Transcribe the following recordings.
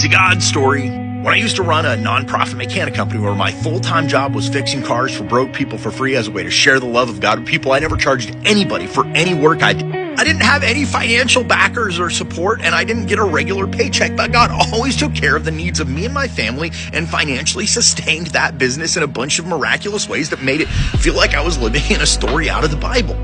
It's a God story. When I used to run a nonprofit mechanic company where my full-time job was fixing cars for broke people for free as a way to share the love of God with people, I never charged anybody for any work I did. I didn't have any financial backers or support, and I didn't get a regular paycheck, but God always took care of the needs of me and my family and financially sustained that business in a bunch of miraculous ways that made it feel like I was living in a story out of the Bible.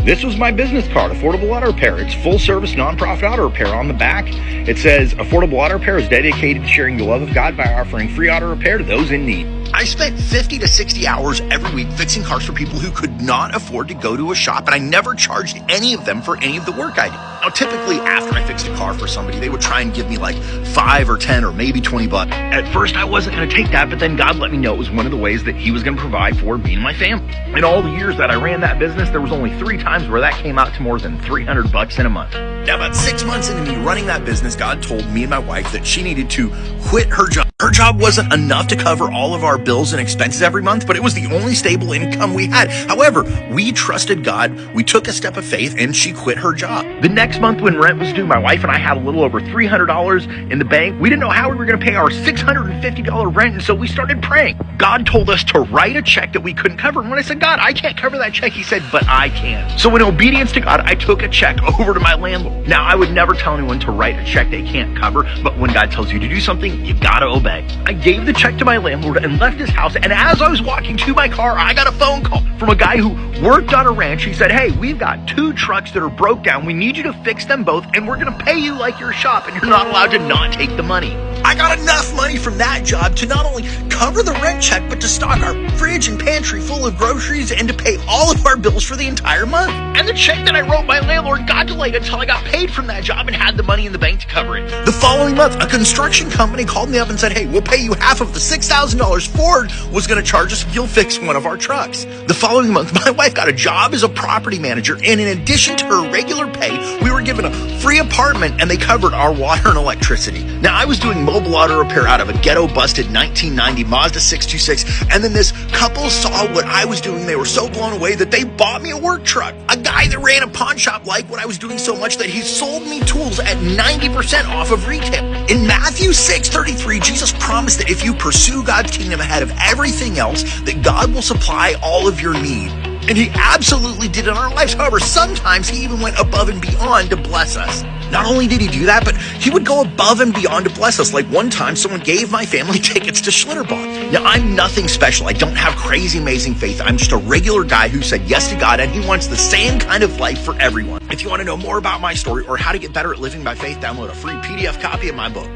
This was my business card, Affordable Auto Repair. It's full-service nonprofit auto repair. On the back, it says, Affordable Auto Repair is dedicated to sharing the love of God by offering free auto repair to those in need. I spent 50 to 60 hours every week fixing cars for people who could not afford to go to a shop, and I never charged any of them for any of the work I did. Now, typically, after I fixed a car for somebody, they would try and give me like 5 or 10 or maybe 20 bucks. At first, I wasn't going to take that, but then God let me know it was one of the ways that He was going to provide for me and my family. In all the years that I ran that business, there was only 3 times where that came out to more than 300 bucks in a month. Now, about 6 months into me running that business, God told me and my wife that she needed to quit her job. Her job wasn't enough to cover all of our bills and expenses every month, but it was the only stable income we had. However, we trusted God, we took a step of faith, and she quit her job. The next month when rent was due, my wife and I had a little over $300 in the bank. We didn't know how we were going to pay our $650 rent, and so we started praying. God told us to write a check that we couldn't cover. And when I said, God, I can't cover that check, He said, but I can. So in obedience to God, I took a check over to my landlord. Now, I would never tell anyone to write a check they can't cover, but when God tells you to do something, you gotta obey. I gave the check to my landlord and left his house, and as I was walking to my car, I got a phone call from a guy who worked on a ranch. He said, hey, we've got 2 trucks that are broke down. We need you to fix them both, and we're gonna pay you like your shop, and you're not allowed to not take the money. I got enough money from that job to not only cover the rent check, but to stock our fridge and pantry full of groceries and to pay all of our bills for the entire month. And the check that I wrote my landlord got delayed until I got paid from that job and had the money in the bank to cover it. The following month, a construction company called me up and said, hey, we'll pay you half of the $6,000 Ford was going to charge us if you'll fix one of our trucks. The following month, my wife got a job as a property manager, and in addition to her regular pay, we were given a free apartment and they covered our water and electricity. Now, I was doing mobile auto repair out of a ghetto-busted 1990 Mazda 626, and then this couple saw what I was doing. They were so blown away that they bought me a work truck. A guy that ran a pawn shop liked what I was doing so much that he sold me tools at 90% off of retail. In Matthew 6:33, Jesus promised that if you pursue God's kingdom ahead of everything else, that God will supply all of your need. And He absolutely did in our lives. However, sometimes He even went above and beyond to bless us. Not only did He do that, but He would go above and beyond to bless us. Like one time, someone gave my family tickets to Schlitterbahn. Now, I'm nothing special. I don't have crazy, amazing faith. I'm just a regular guy who said yes to God, and He wants the same kind of life for everyone. If you want to know more about my story or how to get better at living by faith, download a free PDF copy of my book.